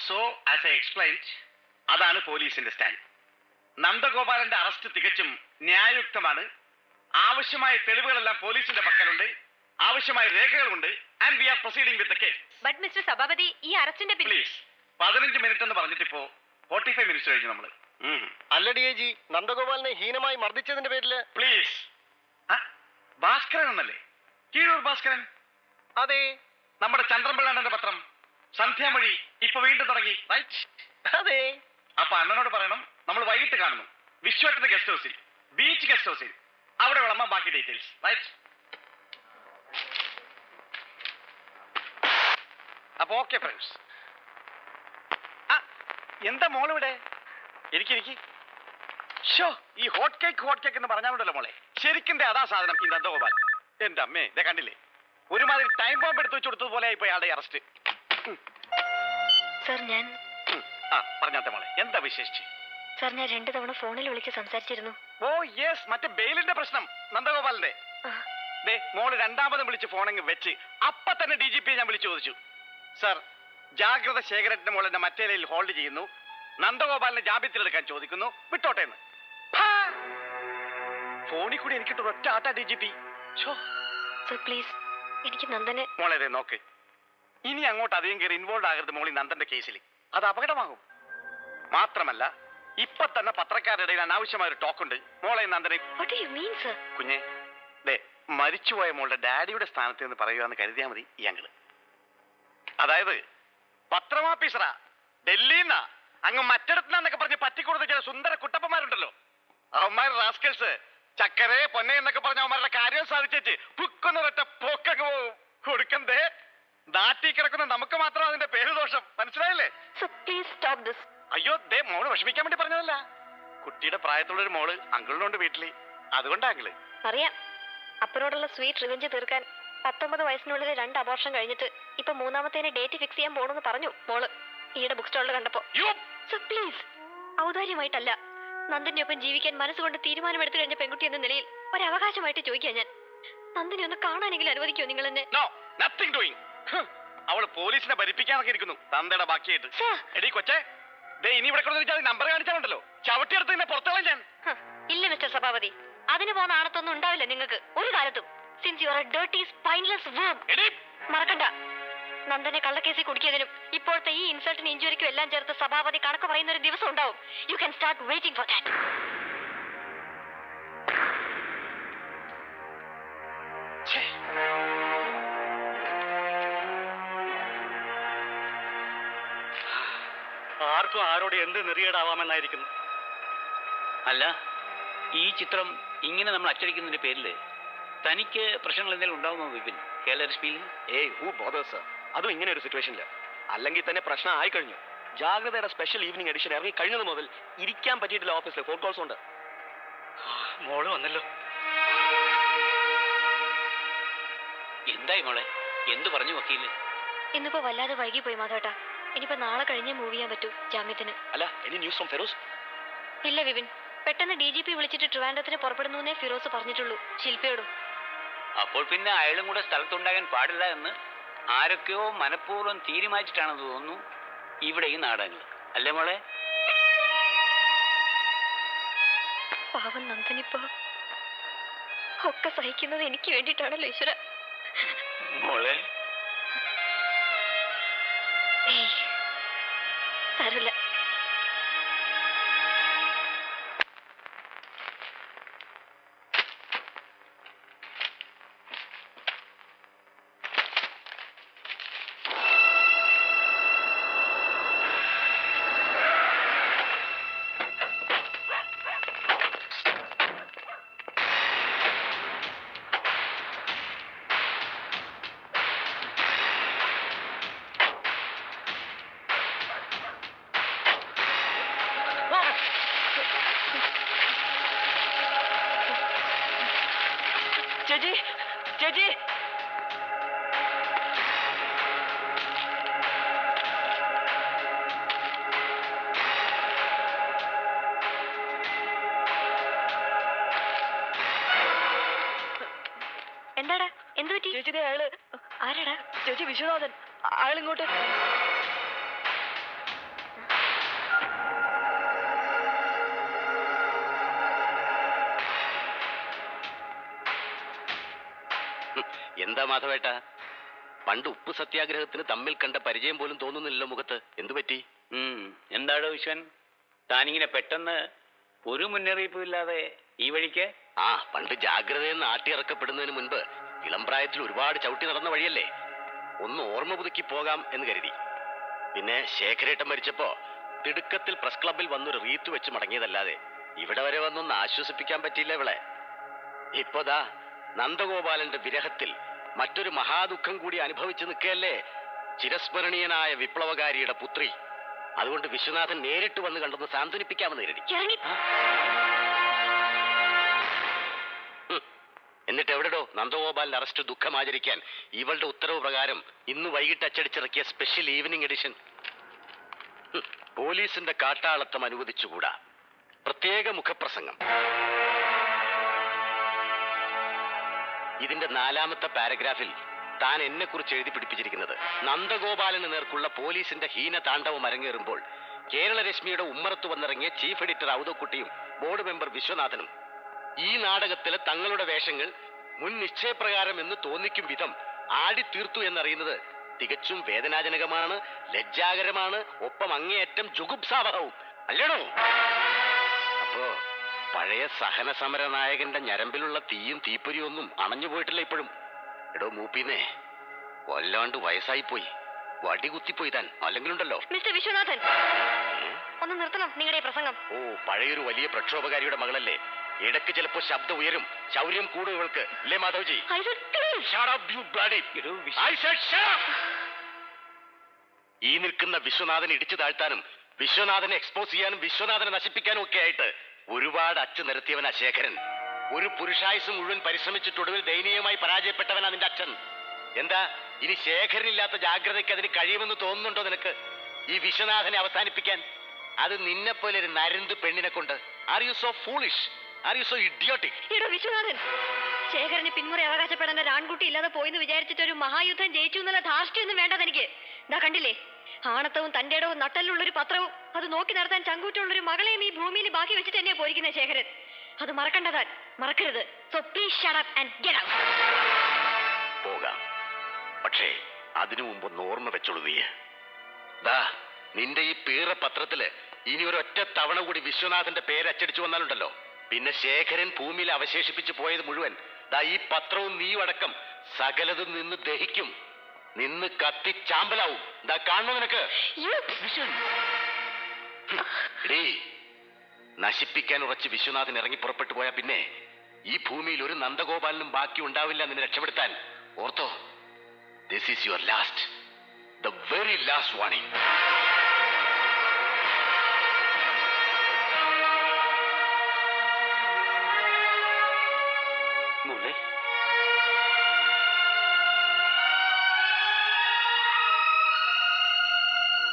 So as I explained, അതാണ് പോലീസിന്റെ stand. നന്ദഗോപാലന്റെ arrest തികച്ചും ന്യായയുക്തമാണ്. ആവശ്യമായ തെളിവുകളെല്ലാം പോലീസിന്റെ പക്കലുണ്ട്, ആവശ്യമായ രേഖകളുണ്ട്. And we are proceeding with the case. But mister Sabhapathi, ഈ അറസ്റ്റിന്റെ പ്ലീസ്, 15 മിനിറ്റ് എന്ന് പറഞ്ഞിട്ടിപ്പോ 45 മിനിറ്റ്സ് കഴിഞ്ഞു നമ്മള്. അല്ല ഡി ഐ ജി, നന്ദഗോപാലിനെ ഹീനമായി മർദ്ദിച്ചതിന്റെ പേരില്. പ്ലീസ്. ഭാസ്കരൻ എന്നല്ലേ? കീഴൂർ ഭാസ്കരൻ? അതെ, നമ്മുടെ ചന്ദ്രൻപിള്ളാണ്ടന്റെ പത്രം സന്ധ്യാമൊഴി ഇപ്പൊ വീണ്ടും തുടങ്ങി, റൈറ്റ്? അതെ. അപ്പൊ അണ്ണനോട് പറയണം, നമ്മൾ വൈകിട്ട് കാണുന്നു വിശ്വത്തിന്റെ ഗസ്റ്റ് ഹൗസിൽ, ബീച്ച് ഗസ്റ്റ് ഹൗസിൽ. അവിടെ വിളമ്പ ബാക്കി ഡീറ്റെയിൽസ്, റൈറ്റ്? അപ്പൊ ഓക്കെ ഫ്രണ്ട്സ്. എന്താ മോളിവിടെ? എനിക്ക് ഷോ, ഈ ഹോട്ട് കേക്ക് എന്ന് പറഞ്ഞാലുണ്ടല്ലോ മോളെ, ശരിക്കും അതാ സാധനം ഈ നന്ദഗോപാൽ. എന്റെ അമ്മേ, ഇതേ കണ്ടില്ലേ? ഒരുമാതിരി ടൈം ബോംബ് എടുത്ത് വെച്ച് കൊടുത്തതുപോലെ ആയിപ്പോ അയാളുടെ അറസ്റ്റ്. സർ, ഞാൻ പറഞ്ഞാത്തെ മോളെ, എന്താ വിശേഷിച്ച്? സർ, ഞാൻ 2 തവണ ഫോണിൽ വിളിച്ച് സംസാരിച്ചിരുന്നു. ഓ യെസ്, മറ്റേ ബെയിലിന്റെ പ്രശ്നം നന്ദഗോപാലിന്റെ. മോള് രണ്ടാമതും വിളിച്ച് ഫോണിങ് വെച്ച് അപ്പൊ തന്നെ DGP ഞാൻ വിളിച്ചു ചോദിച്ചു. സർ, ജാഗ്രത ശേഖരന്റെ മോളെന്നെ മറ്റേ ലൈനിൽ ഹോൾഡ് ചെയ്യുന്നു, നന്ദഗോപാലിനെ ജാമ്യത്തിലെടുക്കാൻ ചോദിക്കുന്നു, വിട്ടോട്ടെ എന്ന്. ഫോണിൽ കൂടി എനിക്കിട്ട് ഒറ്റ ആട്ടാ DGP. സർ പ്ലീസ്, എനിക്ക് നന്ദനെ. മോളെ നോക്ക്, ഇനി അങ്ങോട്ട് അധികം കയറി ഇൻവോൾവ് ആകരുത് മോളി നന്ദന്റെ കേസിൽ. അത് അപകടമാകും. മാത്രമല്ല, ഇപ്പൊ തന്നെ പത്രക്കാരുടെ ഇടയിൽ അനാവശ്യമായ ഒരു ടോക്കുണ്ട് മോളെ നന്ദനെ. കുഞ്ഞെ, മരിച്ചുപോയ മോളുടെ ഡാഡിയുടെ സ്ഥാനത്ത് നിന്ന് പറയുകയെന്ന് കരുതിയാൽ മതി ഈ അങ്കിള്. അതായത് പത്രമാഫീസറാ, ഡൽഹിന്നാ, അങ്ങ് മറ്റിടത്തുനിന്നൊക്കെ പറഞ്ഞ് പറ്റിക്കൊടുത്ത ചില സുന്ദര കുട്ടപ്പന്മാരുണ്ടല്ലോ, അവന്മാർ റാസ്കൽസ്. ചക്കരെ പൊന്നെ എന്നൊക്കെ പറഞ്ഞ അവന്മാരുടെ കാര്യം സാധിച്ചേച്ച് പുക്കൊന്നൊരൊറ്റ പോക്കങ്ങ് പോവും. കൊടുക്കന്തേ നാട്ടി കിടക്കുന്ന നമുക്ക് മാത്രം അതിന്റെ പേര് ദോഷം, മനസ്സിലായില്ലേ? അയ്യോ, മോള് വിഷമിക്കാൻ വേണ്ടി പറഞ്ഞതല്ല. കുട്ടിയുടെ പ്രായത്തുള്ളൊരു മോള് അങ്കിളിനുണ്ട് വീട്ടില്, അതുകൊണ്ടാ അങ്കിള്. അറിയാം, അപ്പനോടുള്ള സ്വീറ്റ് റിവെഞ്ച് തീർക്കാൻ 19 വയസ്സിനുള്ളിൽ 2 അബോർഷൻ കഴിഞ്ഞിട്ട് ഇപ്പൊ 3ാമത്തേനെ ഡേറ്റ് ഫിക്സ് ചെയ്യാൻ പോണെന്ന് പറഞ്ഞു മോള് ഈയുടെ ബുക്ക് സ്റ്റോളിൽ കണ്ടപ്പോ. പ്ലീസ്, ഔദാര്യമായിട്ടല്ല, നന്ദന്റെ ഒപ്പം ജീവിക്കാൻ മനസ്സുകൊണ്ട് തീരുമാനമെടുത്തു കഴിഞ്ഞ പെൺകുട്ടി എന്ന നിലയിൽ ഒരവകാശമായിട്ട് ചോദിക്കാൻ ഞാൻ. നന്ദനെ ഒന്ന് കാണാനെങ്കിലും അനുവദിക്കുമോ നിങ്ങൾ എന്നെ? അവള് പോലീസിനെ ഭരിപ്പിക്കാനൊക്കെ ഇരിക്കുന്നു തന്തയുടെ ബാക്കിയായിട്ട്. എടീ കൊച്ചേ, ഇനി ഇവിടെ കൊണ്ടുവച്ചാൽ നമ്പർ കാണിച്ചാലുണ്ടല്ലോ ചവിട്ടിയെടുത്ത് തന്നെ പുറത്തോളം ഞാൻ. ഇല്ല മിസ്റ്റർ സഭാപതി, അതിന് പോകുന്ന ആണത്തൊന്നും ഉണ്ടാവില്ല നിങ്ങൾക്ക് ഒരു കാലത്തും. Since you are a dirty spineless worm. മറക്കണ്ട, നന്ദനെ കള്ളക്കേസിൽ കുടിക്കിയതിനും ഇപ്പോഴത്തെ ഈ ഇൻസൾട്ടിന് ഇഞ്ചുറിക്കും എല്ലാം ചേർത്ത് സഭാപതി കണക്ക് പറയുന്ന ഒരു ദിവസം ഉണ്ടാവും. You can start waiting for that. ആർക്കും ആരോട് എന്ത് നെറിയേടാവാമെന്നായിരിക്കുന്നു. അല്ല, ഈ ചിത്രം ഇങ്ങനെ നമ്മൾ അച്ചടിക്കുന്നതിന്റെ പേരില് തനിക്ക് പ്രശ്നങ്ങൾ എന്തെങ്കിലും ഉണ്ടാവുമോ വിപിൻ? അതും ഇങ്ങനെ ഒരു സിറ്റുവേഷനില്ല. അല്ലെങ്കിൽ തന്നെ പ്രശ്നം ആയി കഴിഞ്ഞു. ജാഗ്രതയുടെ സ്പെഷ്യൽ ഈവനിങ് എഡിഷൻ ഇറങ്ങി കഴിഞ്ഞത് മുതൽ ഇരിക്കാൻ പറ്റിയിട്ടില്ല. ഓഫീസിൽ ഫോൺ കോൾസ് ഉണ്ട്. മോള് വന്നല്ലോ. എന്തായി മോളെ, എന്തു പറഞ്ഞു വക്കീല്? ഇന്നിപ്പോ വല്ലാതെ വൈകി പോയി മാധവേട്ടാ. ഇനിയിപ്പോ നാളെ കഴിഞ്ഞേ മൂവ് ചെയ്യാൻ പറ്റൂ ജാമ്യത്തിന്. അല്ല, എനി ന്യൂസ് ഫ്രം ഫിറോസ്? ഇല്ല വിപിൻ, പെട്ടെന്ന് DGP വിളിച്ചിട്ട് ട്രിവാൻഡ്രത്തിന് പുറപ്പെടുന്നേ ഫിറോസ് പറഞ്ഞിട്ടുള്ളൂ ശില്പയോടും. അപ്പോൾ പിന്നെ അയാളും കൂടെ സ്ഥലത്തുണ്ടാകാൻ പാടില്ല എന്ന് ആരൊക്കെയോ മനഃപൂർവ്വം തീരുമാനിച്ചിട്ടാണെന്ന് തോന്നുന്നു ഇവിടെ ഈ നാടകങ്ങൾ, അല്ലേ മോളെ? പാവം നന്ദനിപ്പോ ഒക്കെ സഹിക്കുന്നത് എനിക്ക് വേണ്ടിയിട്ടാണല്ലോ ഈശ്വര. മോളെ സാരമില്ല. ചേച്ചി, ചേച്ചി, എന്താടാ, എന്ത് പറ്റി? ചേച്ചി അയാള്. ആരാടാ? ചേച്ചി വിശ്വനാഥൻ, അയാളിങ്ങോട്ട്. എന്താ മാധവേട്ട, പണ്ട് ഉപ്പ് സത്യാഗ്രഹത്തിന് തമ്മിൽ കണ്ട പരിചയം പോലും തോന്നുന്നില്ലല്ലോ മുഖത്ത്. എന്തു പറ്റി? എന്താടോ വിശ്വൻ, താനിങ്ങനെ പെട്ടെന്ന് ഒരു മുന്നറിയിപ്പും ഇല്ലാതെ ഈ വഴിക്ക്? പണ്ട് ജാഗ്രതയെന്ന് ആട്ടിയിറക്കപ്പെടുന്നതിന് മുൻപ് ഇളം പ്രായത്തിൽ ഒരുപാട് ചവിട്ടി നടന്ന വഴിയല്ലേ, ഒന്ന് ഓർമ്മ പുതുക്കി പോകാം എന്ന് കരുതി. പിന്നെ ശേഖരേട്ടൻ മരിച്ചപ്പോ തിടുക്കത്തിൽ പ്രസ് ക്ലബിൽ വന്നൊരു റീത്ത് വെച്ച് മടങ്ങിയതല്ലാതെ ഇവിടെ വരെ വന്നൊന്ന് ആശ്വസിപ്പിക്കാൻ പറ്റിയില്ല ഇവളെ. ഇപ്പോതാ നന്ദഗോപാലന്റെ വിരഹത്തിൽ മറ്റൊരു മഹാദുഃഖം കൂടി അനുഭവിച്ചു നിൽക്കുകയല്ലേ ചിരസ്മരണീയനായ വിപ്ലവകാരിയുടെ പുത്രി. അതുകൊണ്ട് വിശ്വനാഥൻ നേരിട്ട് വന്ന് കണ്ടൊന്ന് സാന്ത്വനിപ്പിക്കാമെന്ന് കരുതി. എന്നിട്ട് എവിടെടോ നന്ദഗോപാലിന്റെ അറസ്റ്റ് ദുഃഖം ആചരിക്കാൻ ഇവളുടെ ഉത്തരവ് പ്രകാരം ഇന്ന് വൈകിട്ട് അച്ചടിച്ചിറക്കിയ സ്പെഷ്യൽ ഈവനിംഗ് എഡിഷൻ? പോലീസിന്റെ കാട്ടാളത്തം അനുവദിച്ചുകൂടാ. പ്രത്യേക മുഖപ്രസംഗം. ഇതിന്റെ 4ാമത്തെ പാരഗ്രാഫിൽ താൻ എന്നെ കുറിച്ച് എഴുതി പിടിപ്പിച്ചിരിക്കുന്നത് നന്ദഗോപാലന് നേർക്കുള്ള പോലീസിന്റെ ഹീന താണ്ഡവം അരങ്ങേറുമ്പോൾ കേരള രശ്മിയുടെ ഉമ്മറത്ത് വന്നിറങ്ങിയ ചീഫ് എഡിറ്റർ ഔദക്കുട്ടിയും ബോർഡ് മെമ്പർ വിശ്വനാഥനും ഈ നാടകത്തിലെ തങ്ങളുടെ വേഷങ്ങൾ മുൻ നിശ്ചയപ്രകാരം എന്ന് തോന്നിക്കും വിധം ആടിത്തീർത്തു എന്നറിയുന്നത് തികച്ചും വേദനാജനകമാണ്, ലജ്ജാകരമാണ്, ഒപ്പം അങ്ങേയറ്റം ജുഗുപ്സാവഹവും അല്ലേണോ? അപ്പോ പഴയ സഹന സമര നായകന്റെ ഞരമ്പിലുള്ള തീയും തീപ്പൊരിയും ഒന്നും അണഞ്ഞു പോയിട്ടില്ല ഇപ്പോഴും. എടോ മൂപ്പിന്നേ, വല്ലാണ്ട് വയസ്സായിപ്പോയി, വടി കുത്തിപ്പോയി താൻ. അല്ലെങ്കിലുണ്ടല്ലോ മിസ്റ്റർ വിശ്വനാഥൻ, ഒന്ന് നിർത്തണം നിങ്ങളുടെ പ്രസംഗം. പഴയൊരു വലിയ പ്രക്ഷോഭകാരിയുടെ മകളല്ലേ, ഇടയ്ക്ക് ചിലപ്പോ ശബ്ദം ഉയരും, ശൗര്യം കൂടും ഇവൾക്ക്, അല്ലേ മാധവ്ജി? ഈ നിൽക്കുന്ന വിശ്വനാഥനെ ഇടിച്ചു താഴ്ത്താനും വിശ്വനാഥനെ എക്സ്പോസ് ചെയ്യാനും വിശ്വനാഥനെ നശിപ്പിക്കാനും ഒക്കെ ആയിട്ട് ഒരുപാട് അച്ചു നിരത്തിയവനാ ശേഖരൻ. ഒരു പുരുഷായുസ് മുഴുവൻ പരിശ്രമിച്ചിട്ടൊടുവിൽ ദയനീയമായി പരാജയപ്പെട്ടവനാ നിന്റെ അച്ഛൻ. എന്താ ഇനി ശേഖരനില്ലാത്ത ജാഗ്രതയ്ക്ക് അതിന് കഴിയുമെന്ന് തോന്നുന്നുണ്ടോ നിനക്ക് ഈ വിശ്വനാഥനെ അവസാനിപ്പിക്കാൻ? അത് നിന്നെ പോലെ ഒരു നരന്ത് പെണ്ണിനെ കൊണ്ട്. Are you so foolish? Are you so idiotic? Viswanathan, ശേഖരന് പിന്മുറ അവകാശപ്പെടാൻ ഒരു ആൺകുട്ടി ഇല്ലാതെ പോയിന്ന് വിചാരിച്ചിട്ട് ഒരു മഹായുദ്ധം ജയിച്ചു എന്നുള്ള ധാർഷ്ട്യൊന്നും വേണ്ടത് എനിക്ക്. ഇതാ കണ്ടില്ലേ, ആണത്തവും തന്റെ ഇടവും നട്ടലുള്ളൊരു പത്രവും അത് നോക്കി നടത്താൻ ചങ്കൂറ്റുള്ളൊരു മകളെയും ഈ ഭൂമിയിൽ ബാക്കി വെച്ചിട്ട് തന്നെയാ പോയിരിക്കുന്നത് ശേഖരൻ. അത് മറക്കണ്ടതാൻ, മറക്കരുത്. So please shut up and get out. പോകാം, പക്ഷേ അതിനു മുമ്പ് ഓർമ്മ വെച്ചോളൂ നീ. ദാ നിന്റെ ഈ പീറ പത്രത്തില് ഇനി ഒരൊറ്റ തവണ കൂടി വിശ്വനാഥന്റെ പേര് അച്ചടിച്ചു വന്നാലുണ്ടല്ലോ, പിന്നെ ശേഖരൻ ഭൂമിയിൽ അവശേഷിപ്പിച്ചു പോയത് മുഴുവൻ ദാ ഈ പത്രവും നീയും അടക്കം സകലതും നിന്ന് ദഹിക്കും, നിന്ന് കത്തി ചാമ്പലാവും. ദാ കാണണോ നിനക്ക്? നശിപ്പിക്കാൻ ഉറച്ച് വിശ്വനാഥൻ ഇറങ്ങി പുറപ്പെട്ടു പോയാ പിന്നെ ഈ ഭൂമിയിൽ ഒരു നന്ദഗോപാലനും ബാക്കി ഉണ്ടാവില്ല നിന്നെ രക്ഷപ്പെടുത്താൻ. Ortho, this is your last, the very last warning. മോളെ